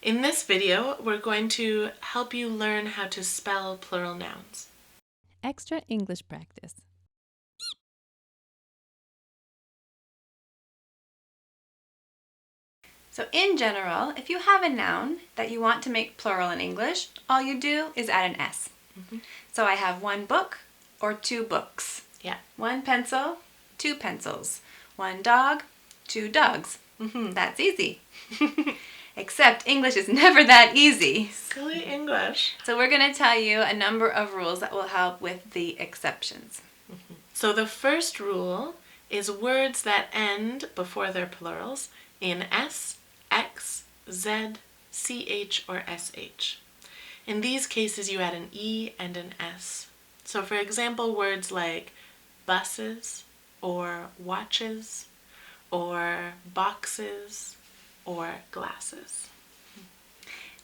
In this video, we're going to help you learn how to spell plural nouns. Extra English practice. So in general, if you have a noun that you want to make plural in English, all you do is add an S. So I have one book or two books. Yeah. One pencil, two pencils. One dog, two dogs. That's easy. Except English is never that easy. Silly English. So we're going to tell you a number of rules that will help with the exceptions. So the first rule is words that end before their plurals in S, X, Z, CH, or SH. In these cases, you add an E and an S. So for example, words like buses, or watches, or boxes, or glasses.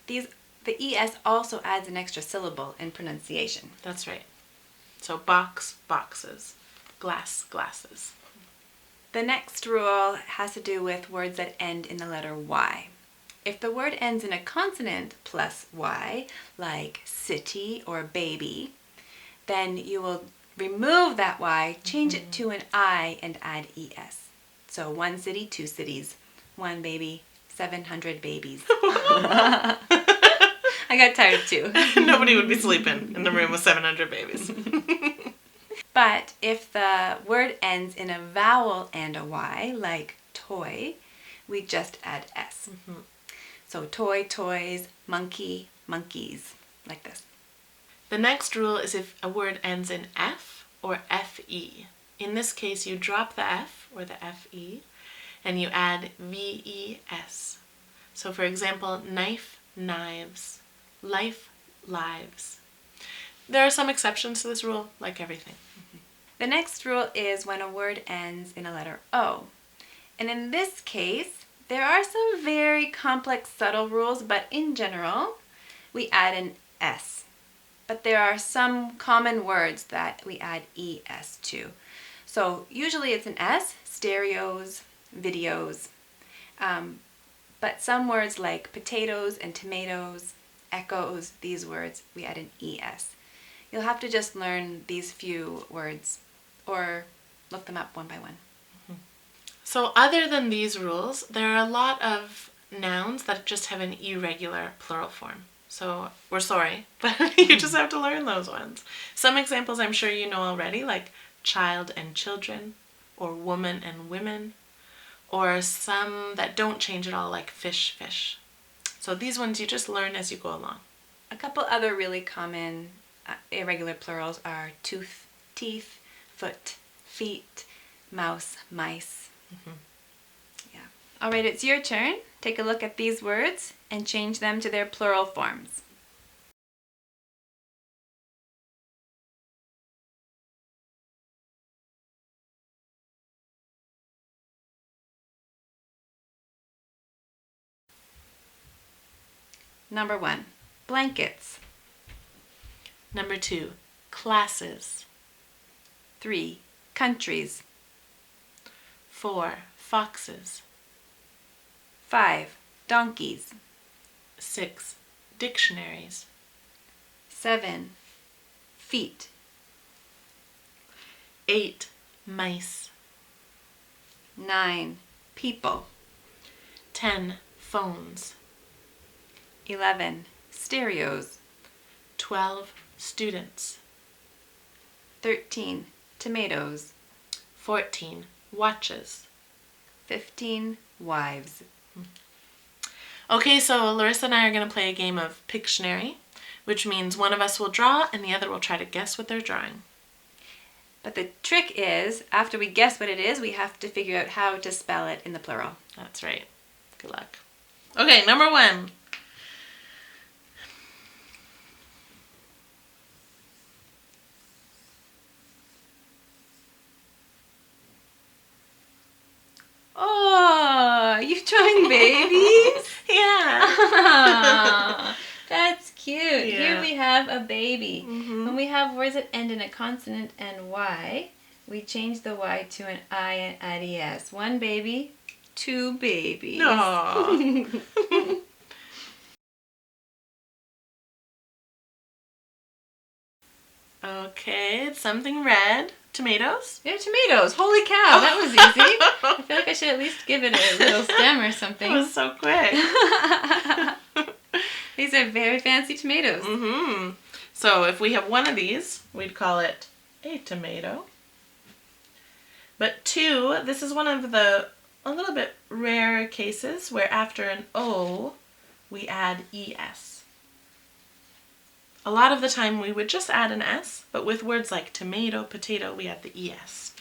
The ES also adds an extra syllable in pronunciation. That's right. So box, boxes, glass, glasses. The next rule has to do with words that end in the letter Y. If the word ends in a consonant plus Y, like city or baby, then you will remove that Y, change it to an I, and add ES. So one city, two cities. One baby, 700 babies. I got tired of two. Nobody would be sleeping in the room with 700 babies. But if the word ends in a vowel and a Y, like toy, we just add S. So toy, toys, monkey, monkeys, like this. The next rule is if a word ends in F or FE. In this case, you drop the F or the FE and you add VES. So for example, knife, knives, life, lives. There are some exceptions to this rule, like everything. The next rule is when a word ends in a letter O. And in this case, there are some very complex, subtle rules, but in general, we add an S. But there are some common words that we add ES to. So usually it's an S, stereos, videos. But some words like potatoes and tomatoes, echoes, these words, we add an ES. You'll have to just learn these few words or look them up one by one. So other than these rules, there are a lot of nouns that just have an irregular plural form. So we're sorry, but you just have to learn those ones. Some examples I'm sure you know already, like child and children, or woman and women, or some that don't change at all, like fish, fish. So these ones you just learn as you go along. A couple other really common irregular plurals are tooth, teeth, foot, feet, mouse, mice. Yeah. All right, it's your turn. Take a look at these words and change them to their plural forms. Number 1, blankets. Number 2, classes. 3, countries. 4, foxes. 5, donkeys. 6, dictionaries. 7, feet. 8, mice. 9, people. 10, phones. 11, stereos. 12, students. 13, tomatoes. 14, watches. 15, wives. Okay, so Larissa and I are going to play a game of Pictionary, which means one of us will draw and the other will try to guess what they're drawing. But the trick is, after we guess what it is, we have to figure out how to spell it in the plural. That's right. Good luck. Okay, number 1. Oh, you drawing babies? Yeah. That's cute. Yeah. Here we have a baby. When we have words that end in a consonant and Y, we change the Y to an I and add ES. One baby, two babies. Aww. Okay, it's something red. Tomatoes? They're tomatoes. Holy cow, that was easy. I feel like I should at least give it a little stem or something. That was so quick. These are very fancy tomatoes. Mm-hmm. So if we have one of these, we'd call it a tomato. But two, this is one of the a little bit rare cases where after an O, we add ES. A lot of the time we would just add an S, but with words like tomato, potato, we add the ES.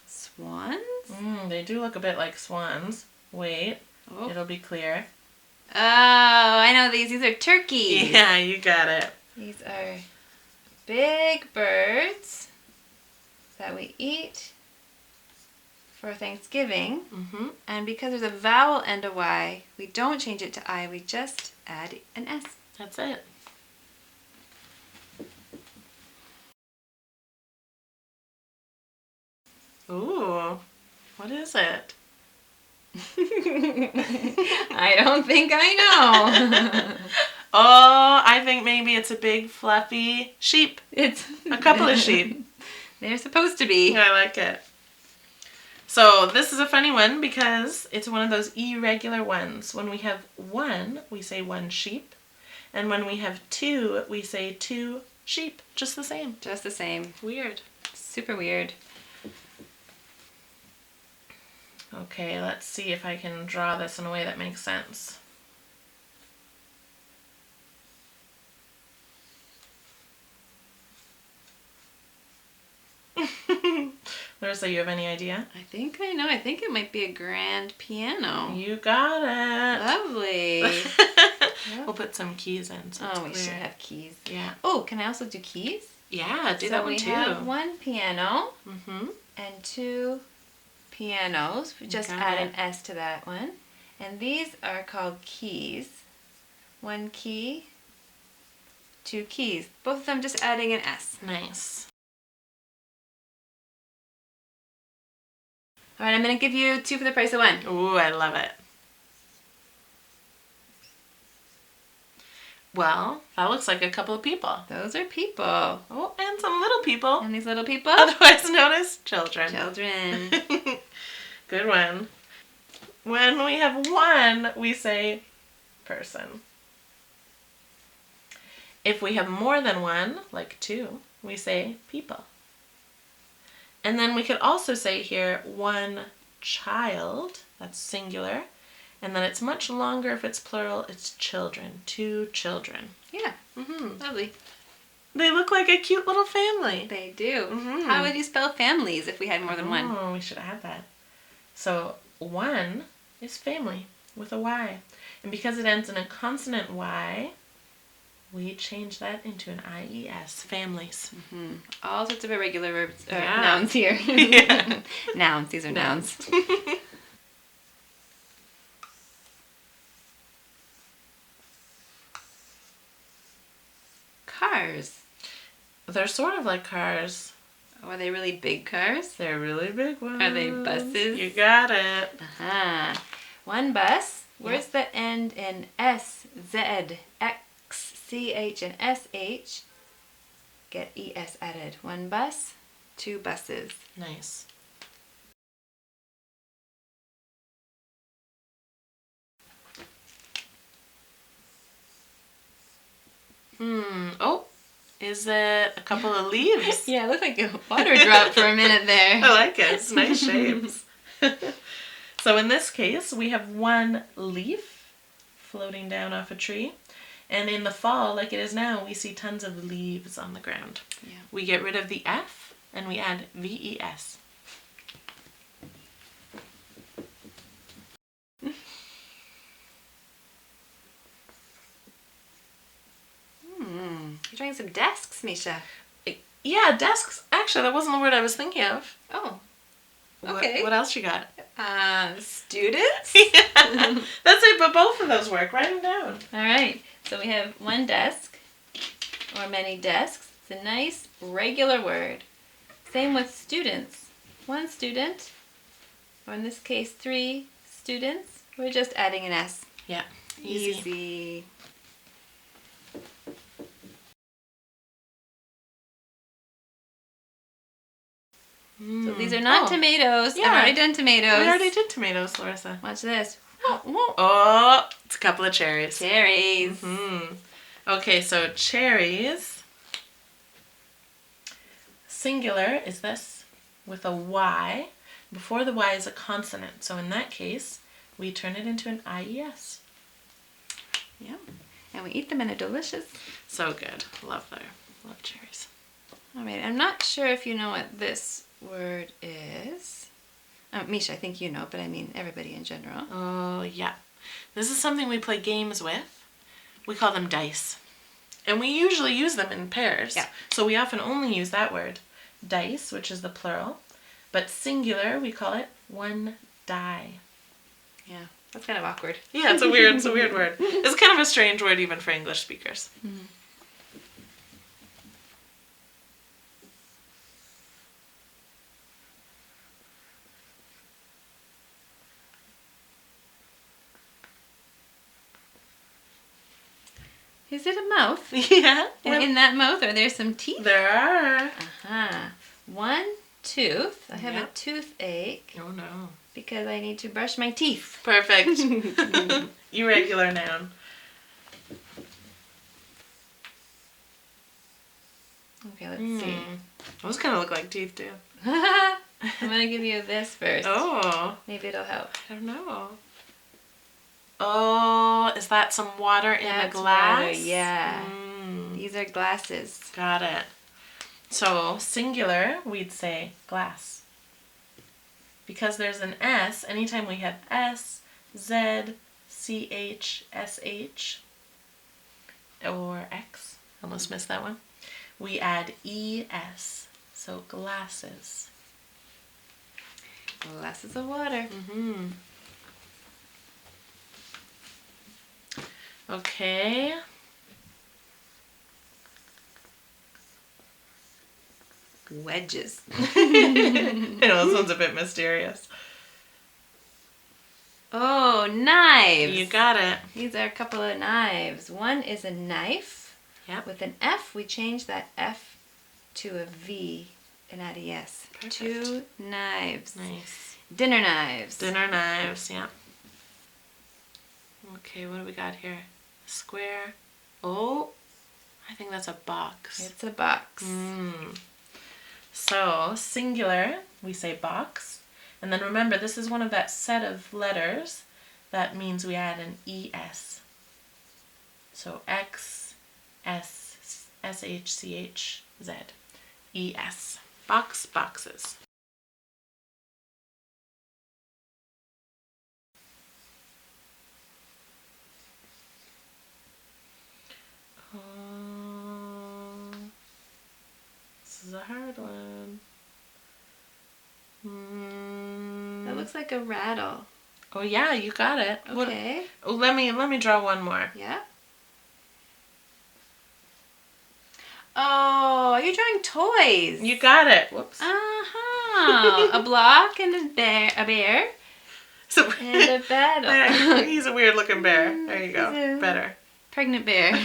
Swans? They do look a bit like swans. Wait, Oh. it'll be clear. Oh, I know these. These are turkeys. Yeah, you got it. These are big birds that we eat for Thanksgiving. Mm-hmm. And because there's a vowel and a Y, we don't change it to I. We just add an S. That's it. Ooh, what is it? I don't think I know. Oh, I think maybe it's a big fluffy sheep. It's A couple of sheep. They're supposed to be. I like it. So this is a funny one because it's one of those irregular ones. When we have one, we say one sheep. And when we have two, we say two sheep. Just the same. Just the same. Weird. Super weird. Okay, let's see if I can draw this in a way that makes sense. Larissa, you have any idea? I think I know. I think it might be a grand piano. You got it. Lovely. We'll put some keys in so it's Oh, we clear. should have keys. Yeah. Oh, can I also do keys? Yeah, do So that one we too. have one piano Mm-hmm. and two pianos. We just Got add it. an S to that one. And these are called keys. One key, two keys. Both of them just adding an S. Nice. All right, I'm going to give you two for the price of one. Ooh, I love it. Well, that looks like a couple of people. Those are people. Oh, and some little people. And these little people? Otherwise known as children. Children. Good one. When we have one, we say person. If we have more than one, like two, we say people. And then we could also say here one child, that's singular. And then it's much longer if it's plural, it's children, two children. Yeah, Mm-hmm. lovely. They look like a cute little family. They do. Mhm. How would you spell families if we had more than one? Oh, we should add that. So one is family with a Y. And because it ends in a consonant Y, we change that into an IES, families. Mm-hmm. All sorts of irregular verbs, Yeah. nouns here. Yeah. Nouns, these are nouns. Cars. They're sort of like cars. Oh, are they really big cars? They're really big ones. Are they buses? You got it. Uh-huh. One bus. Words that end in S, Z, X, CH, and SH get ES added. One bus, two buses. Nice. Oh, is it a couple of leaves? Yeah, it looked like a water drop for a minute there. I like it. It's nice shapes. So in this case, we have one leaf floating down off a tree. And in the fall, like it is now, we see tons of leaves on the ground. Yeah. We get rid of the F and we add VES. You're drawing some desks, Misha. Yeah, desks. Actually, that wasn't the word I was thinking of. Oh, okay. What else you got? Students? Yeah, that's it, but both of those work. Write them down. All right. So we have one desk or many desks. It's a nice regular word. Same with students. one student, or in this case 3 students, we're just adding an S. Yeah, Easy. So these are not tomatoes. Yeah. I've already done tomatoes. We already did tomatoes, Larissa. Watch this. Oh, it's a couple of cherries. Cherries. Okay, so cherries. Singular is this with a Y. Before the Y is a consonant. So in that case, we turn it into an IES. Yeah. And we eat them and they're delicious. So good. Love cherries. All right. I'm not sure if you know what this word is. Misha, I think you know, but I mean everybody in general. Oh, yeah. This is something we play games with. We call them dice. And we usually use them in pairs. Yeah. So we often only use that word. Dice, which is the plural. But singular, we call it one die. Yeah. That's kind of awkward. Yeah, it's a weird word. It's kind of a strange word even for English speakers. Is it a mouth? Yeah. And in that mouth, are there some teeth? There are. One tooth. I have a toothache. Oh no. Because I need to brush my teeth. Perfect. Irregular noun. Okay, let's see. Those kind of look like teeth too. I'm going to give you this first. Oh. Maybe it'll help. I don't know. Oh, is that some water in a glass? Water, yeah. These are glasses. Got it. So, singular, we'd say glass. Because there's an S, anytime we have S, Z, CH, SH, or X, almost missed that one, we add ES. So, glasses. Glasses of water. Okay. Wedges. I know, this one's a bit mysterious. Oh, knives. You got it. These are a couple of knives. One is a knife. Yep. With an F, we change that F to a V and add a S. Perfect. 2 knives. Nice. Dinner knives. Dinner knives, yeah. Okay, what do we got here? Square. Oh, I think that's a box. It's a box. So, singular, we say box. And then remember, this is one of that set of letters. That means we add an ES. So, X, S, SH, CH, Z. ES. Box, boxes. This is a hard one. That looks like a rattle. Oh yeah, you got it. Okay. Let me draw one more. Yeah. Oh, you're drawing toys. You got it. Whoops. A block and a bear. So, And a battle. he's a weird looking bear. There you go. Better. Pregnant bear.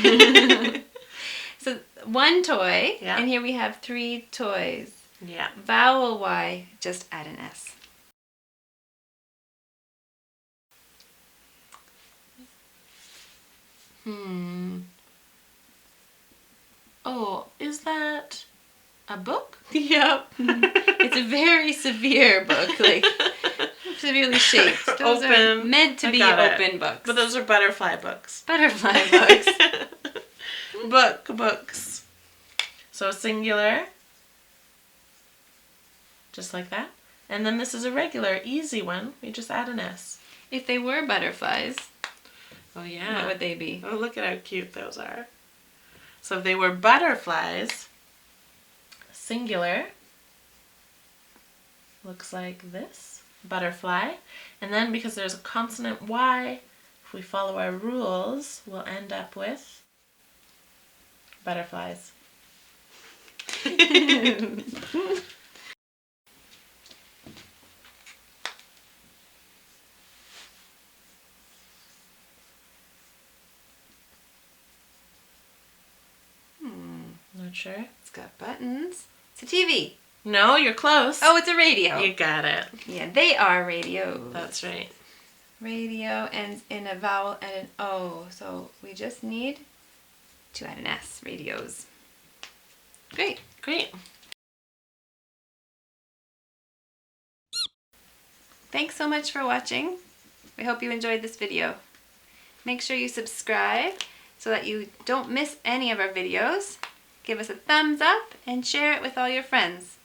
So one toy, and here we have 3 toys. Yeah. Vowel Y, just add an S. Oh, is that a book? Yep. It's a very severe book, like severely shaped. Those are meant to be open books. But those are butterfly books. Butterfly books. Books. So singular. Just like that. And then this is a regular, easy one. We just add an S. If they were butterflies, oh yeah, what would they be? Oh, look at how cute those are. So if they were butterflies, singular, looks like this, butterfly. And then because there's a consonant Y, if we follow our rules, we'll end up with butterflies. furniture. It's got buttons. It's a TV. No, you're close. Oh, it's a radio. You got it. Yeah, they are radios. That's right. Radio ends in a vowel and an O, so we just need to add an S. Radios. Great. Great. Thanks so much for watching. We hope you enjoyed this video. Make sure you subscribe so that you don't miss any of our videos. Give us a thumbs up and share it with all your friends.